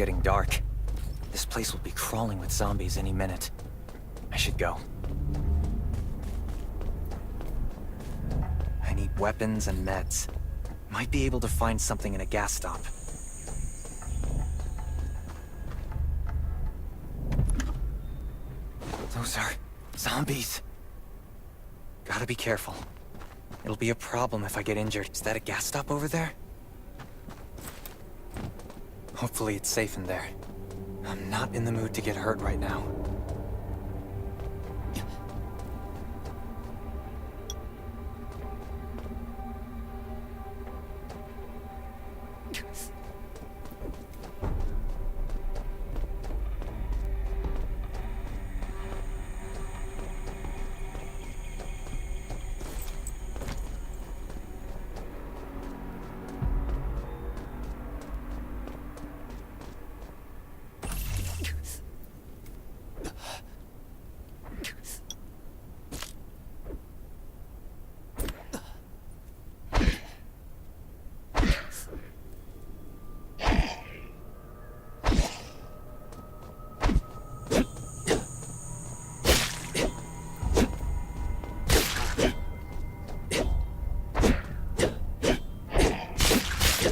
getting dark. This place will be crawling with zombies any minute. I should go. I need weapons and meds. Might be able to find something in a gas stop. Those are zombies. Gotta be careful. It'll be a problem if I get injured. Is that a gas stop over there? Hopefully it's safe in there. I'm not in the mood to get hurt right now.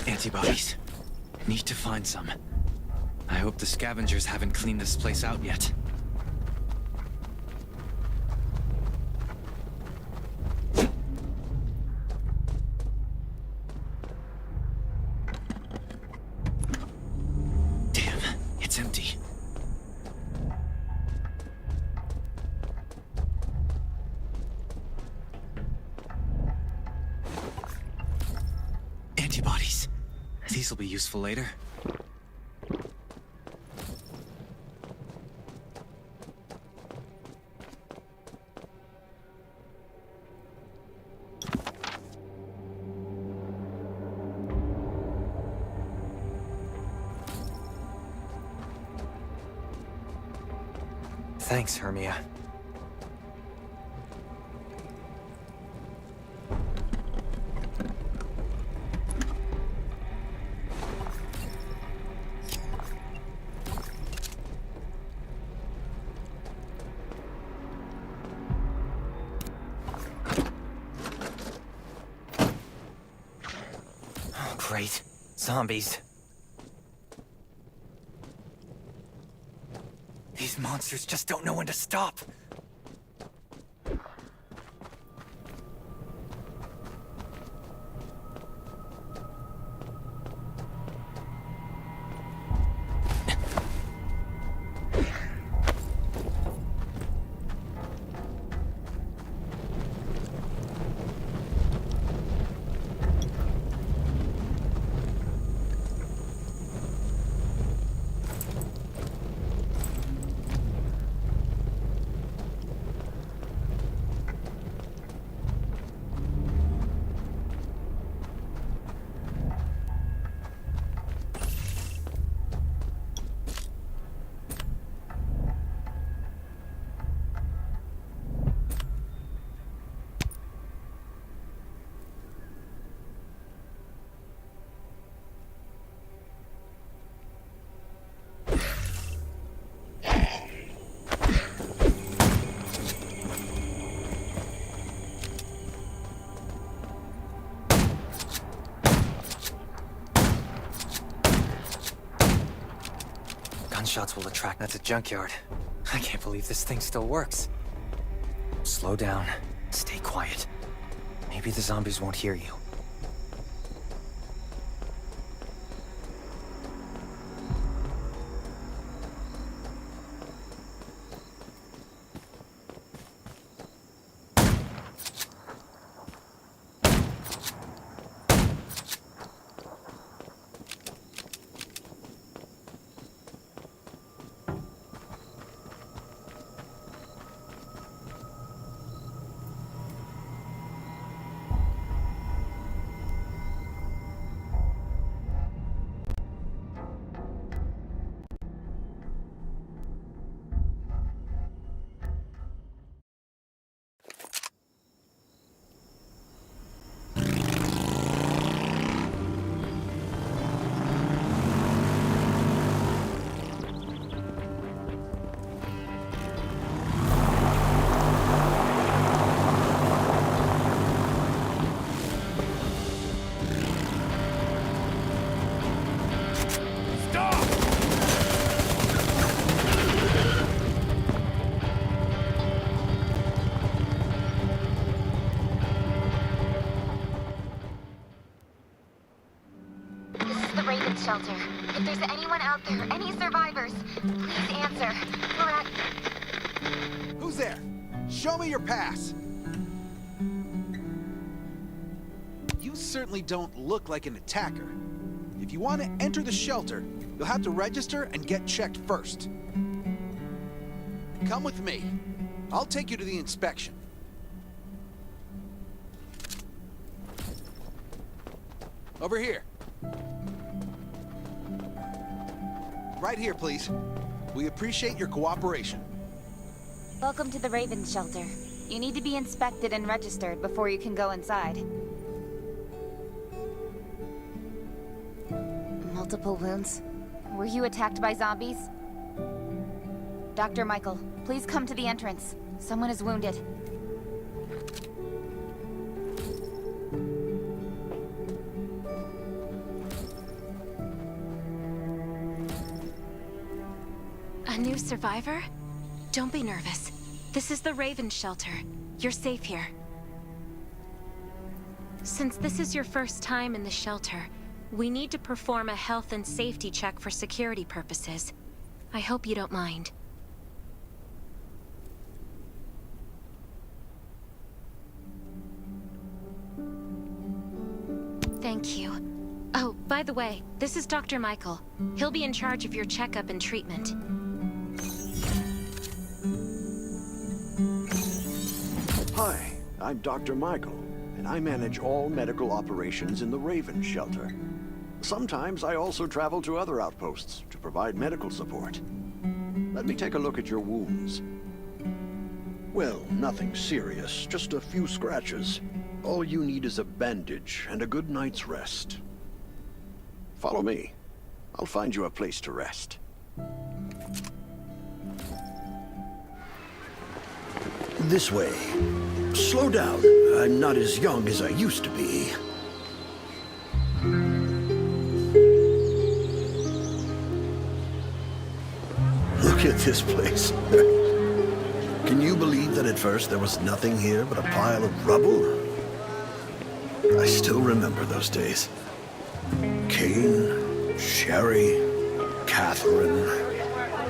Antibodies. Need to find some. I hope the scavengers haven't cleaned this place out yet. Damn, it's empty. Antibodies. These will be useful later. Thanks, Hermia. Oh, great. Zombies. These monsters just don't know when to stop. Gunshots will attract. That's a junkyard. I can't believe this thing still works. Slow down. Stay quiet. Maybe the zombies won't hear you. Raven's shelter. If there's anyone out there, any survivors, please answer. We're at... Who's there? Show me your pass. You certainly don't look like an attacker. If you want to enter the shelter, you'll have to register and get checked first. Come with me. I'll take you to the inspection. Over here. Right here, please. We appreciate your cooperation. Welcome to the Raven's shelter. You need to be inspected and registered before you can go inside. Multiple wounds. Were you attacked by zombies? Dr. Michael, please come to the entrance. Someone is wounded. A new survivor? Don't be nervous. This is the Raven shelter. You're safe here. Since this is your first time in the shelter, we need to perform a health and safety check for security purposes. I hope you don't mind. Thank you. Oh, by the way, this is Dr. Michael. He'll be in charge of your checkup and treatment. Hi, I'm Dr. Michael, and I manage all medical operations in the Raven shelter. Sometimes I also travel to other outposts to provide medical support. Let me take a look at your wounds. Well, nothing serious, just a few scratches. All you need is a bandage and a good night's rest. Follow me. I'll find you a place to rest. This way. Slow down. I'm not as young as I used to be. Look at this place. Can you believe that at first there was nothing here but a pile of rubble? I still remember those days. Kane, Sherry, Catherine.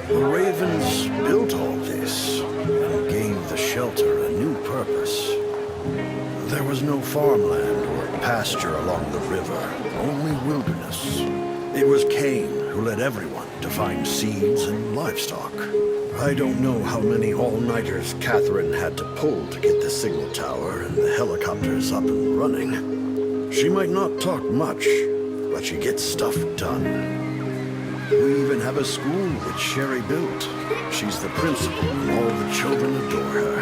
The Ravens built all this and gave the shelter a new purpose. There was no farmland or pasture along the river, only wilderness. It was Kane who led everyone to find seeds and livestock. I don't know how many all-nighters Catherine had to pull to get the signal tower and the helicopters up and running. She might not talk much, but she gets stuff done. We even have a school which Sherry built. She's the principal, and all the children adore her.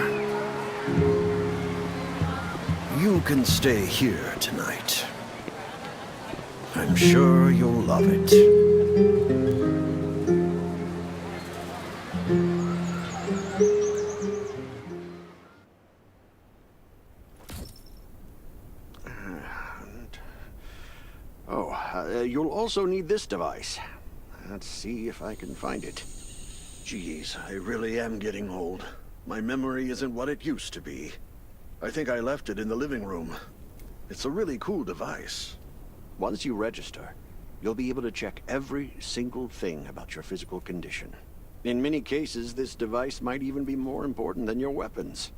You can stay here tonight. I'm sure you'll love it. You'll also need this device. Let's see if I can find it. Jeez, I really am getting old. My memory isn't what it used to be. I think I left it in the living room. It's a really cool device. Once you register, you'll be able to check every single thing about your physical condition. In many cases, this device might even be more important than your weapons.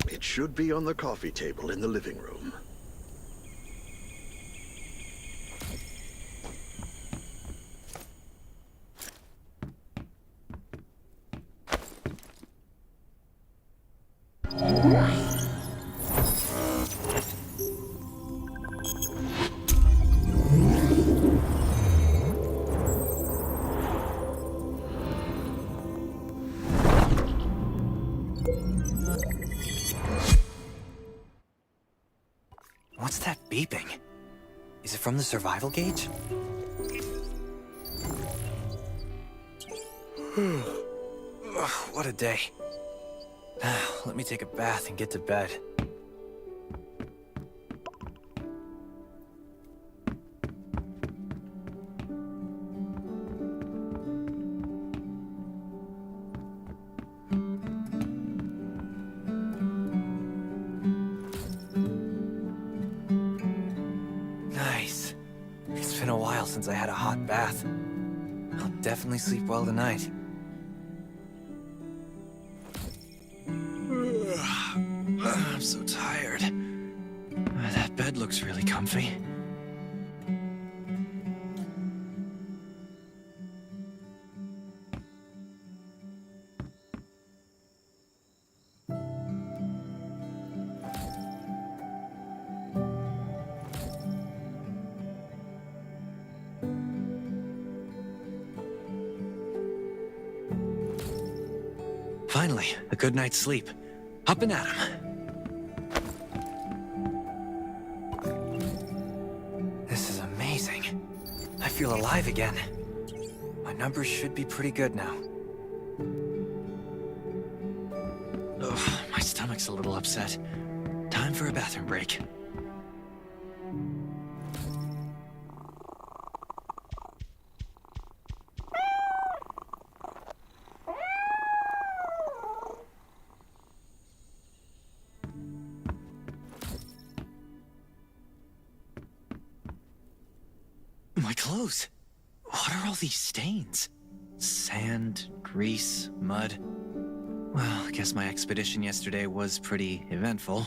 It should be on the coffee table in the living room. What's that beeping? Is it from the survival gauge? What a day. Let me take a bath and get to bed. since I had a hot bath. I'll definitely sleep well tonight. I'm so tired. That bed looks really comfy. Finally, a good night's sleep. Up and at 'em. This is amazing. I feel alive again. My numbers should be pretty good now. Ugh, my stomach's a little upset. Time for a bathroom break. My clothes. What are all these stains? Sand, grease, mud. Well, I guess my expedition yesterday was pretty eventful.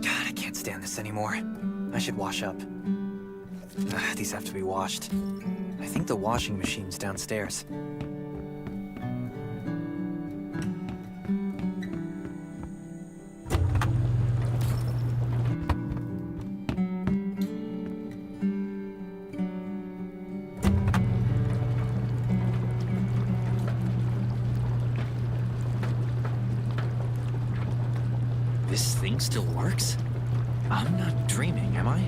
God, I can't stand this anymore. I should wash up. These have to be washed. I think the washing machine's downstairs. This thing still works? I'm not dreaming, am I?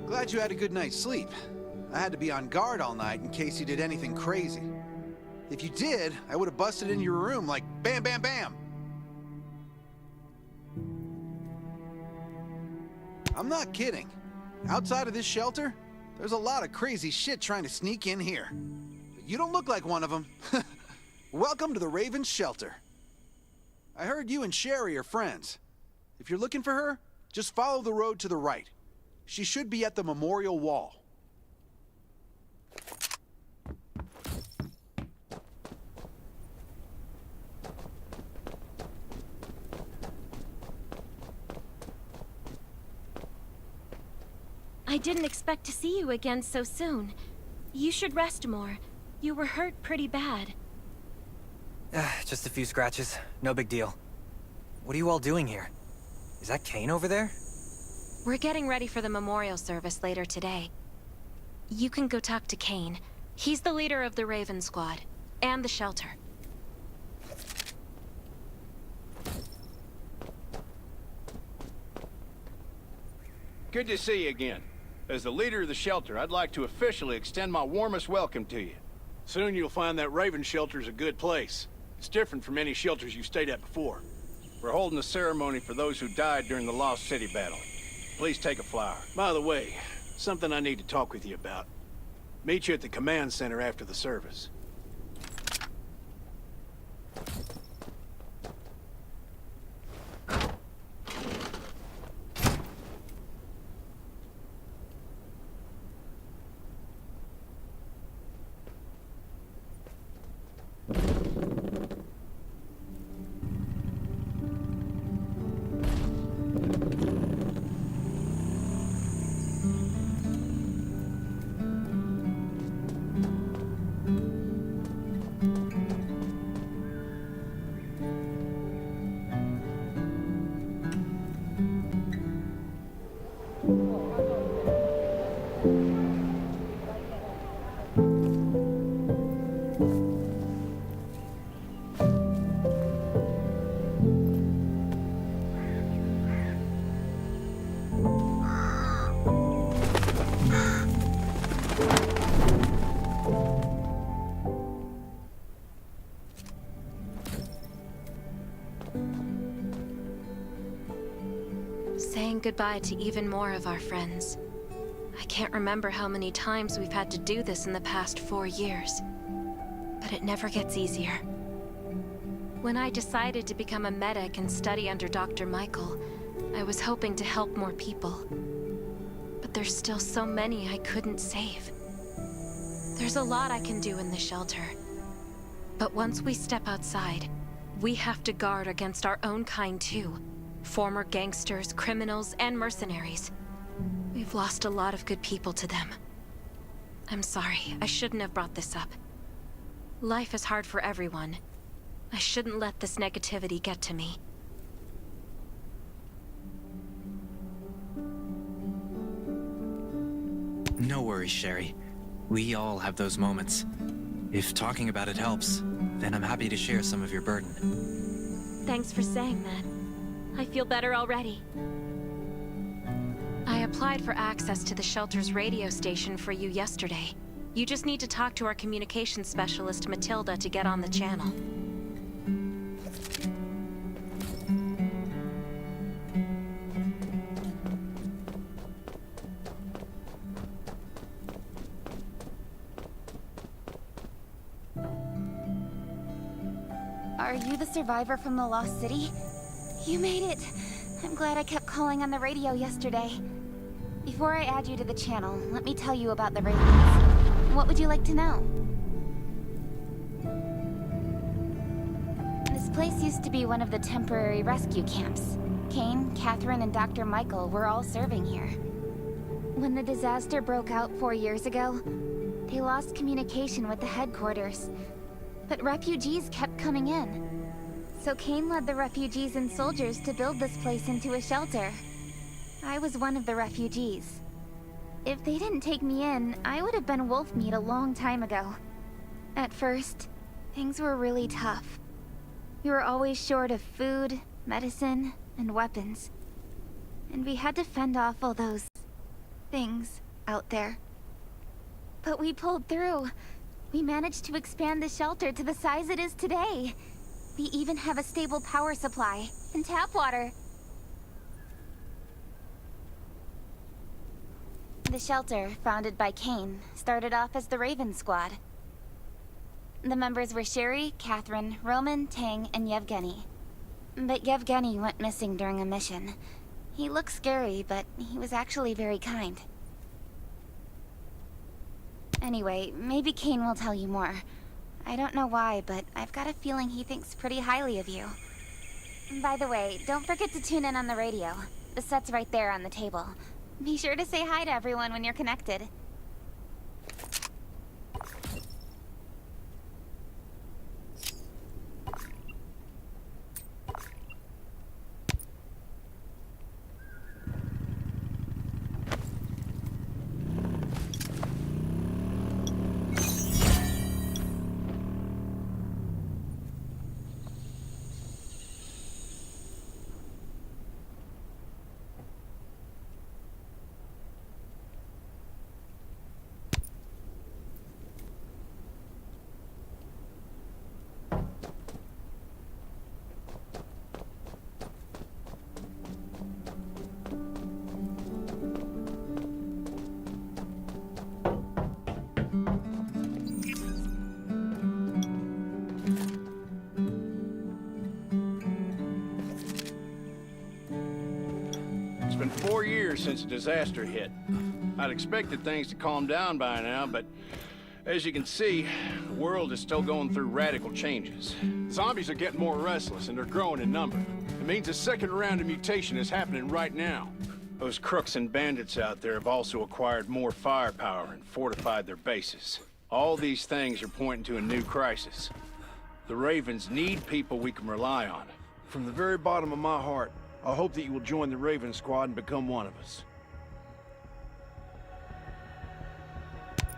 Glad you had a good night's sleep. I had to be on guard all night in case you did anything crazy. If you did, I would have busted into your room like bam, bam, bam. I'm not kidding. Outside of this shelter, there's a lot of crazy shit trying to sneak in here. But you don't look like one of them. Welcome to the Raven's shelter. I heard you and Sherry are friends. If you're looking for her, just follow the road to the right. She should be at the memorial wall. I didn't expect to see you again so soon. You should rest more. You were hurt pretty bad. Just a few scratches. No big deal. What are you all doing here? Is that Kane over there? We're getting ready for the memorial service later today. You can go talk to Kane. He's the leader of the Raven Squad, and the shelter. Good to see you again. As the leader of the shelter, I'd like to officially extend my warmest welcome to you. Soon you'll find that Raven shelter's a good place. It's different from any shelters you've stayed at before. We're holding a ceremony for those who died during the Lost City battle. Please take a flower. By the way, something I need to talk with you about. Meet you at the command center after the service. saying goodbye to even more of our friends. I can't remember how many times we've had to do this in the past 4 years. But it never gets easier. When I decided to become a medic and study under Dr. Michael, I was hoping to help more people. But there's still so many I couldn't save. There's a lot I can do in the shelter. But once we step outside, we have to guard against our own kind too. Former gangsters, criminals, and mercenaries. We've lost a lot of good people to them. I'm sorry, I shouldn't have brought this up. Life is hard for everyone. I shouldn't let this negativity get to me. No worries, Sherry. We all have those moments. If talking about it helps, then I'm happy to share some of your burden. Thanks for saying that. I feel better already. I applied for access to the shelter's radio station for you yesterday. You just need to talk to our communications specialist, Matilda, to get on the channel. Are you the survivor from the Lost City? You made it! I'm glad I kept calling on the radio yesterday. Before I add you to the channel, let me tell you about the Ravens. What would you like to know? This place used to be one of the temporary rescue camps. Kane, Catherine, and Dr. Michael were all serving here. When the disaster broke out 4 years ago, they lost communication with the headquarters. But refugees kept coming in. So Kane led the refugees and soldiers to build this place into a shelter. I was one of the refugees. If they didn't take me in, I would have been wolf meat a long time ago. At first, things were really tough. We were always short of food, medicine, and weapons. And we had to fend off all those things out there. But we pulled through. We managed to expand the shelter to the size it is today. We even have a stable power supply and tap water. The shelter, founded by Kane, started off as the Raven Squad. The members were Sherry, Catherine, Roman, Tang, and Yevgeny. But Yevgeny went missing during a mission. He looked scary, but he was actually very kind. Anyway, maybe Kane will tell you more. I don't know why, but I've got a feeling he thinks pretty highly of you. By the way, don't forget to tune in on the radio. The set's right there on the table. Be sure to say hi to everyone when you're connected. It's been 4 years since the disaster hit. I'd expected things to calm down by now, but as you can see, the world is still going through radical changes. Zombies are getting more restless and they're growing in number. It means a second round of mutation is happening right now. Those crooks and bandits out there have also acquired more firepower and fortified their bases. All these things are pointing to a new crisis. The Ravens need people we can rely on. From the very bottom of my heart, I hope that you will join the Raven Squad and become one of us.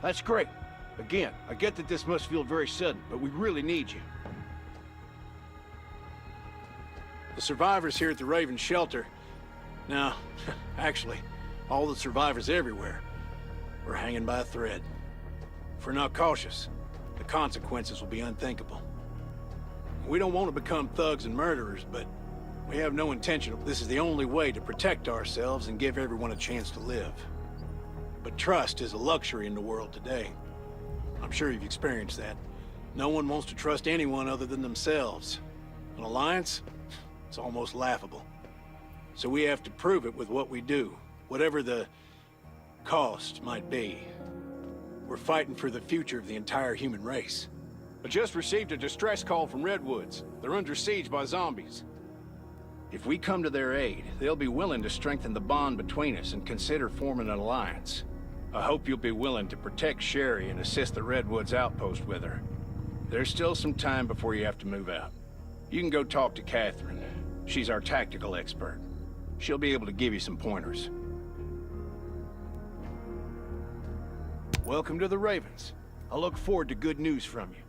That's great. Again, I get that this must feel very sudden, but we really need you. The survivors here at the Raven Shelter... No, actually, all the survivors everywhere. We're hanging by a thread. If we're not cautious, the consequences will be unthinkable. We don't want to become thugs and murderers, but We have no intention of this. Is the only way to protect ourselves and give everyone a chance to live. But trust is a luxury in the world today. I'm sure you've experienced that. No one wants to trust anyone other than themselves. An alliance? It's almost laughable. So we have to prove it with what we do, whatever the cost might be. We're fighting for the future of the entire human race. I just received a distress call from Redwoods. They're under siege by zombies. If we come to their aid, they'll be willing to strengthen the bond between us and consider forming an alliance. I hope you'll be willing to protect Sherry and assist the Redwoods outpost with her. There's still some time before you have to move out. You can go talk to Catherine. She's our tactical expert. She'll be able to give you some pointers. Welcome to the Ravens. I look forward to good news from you.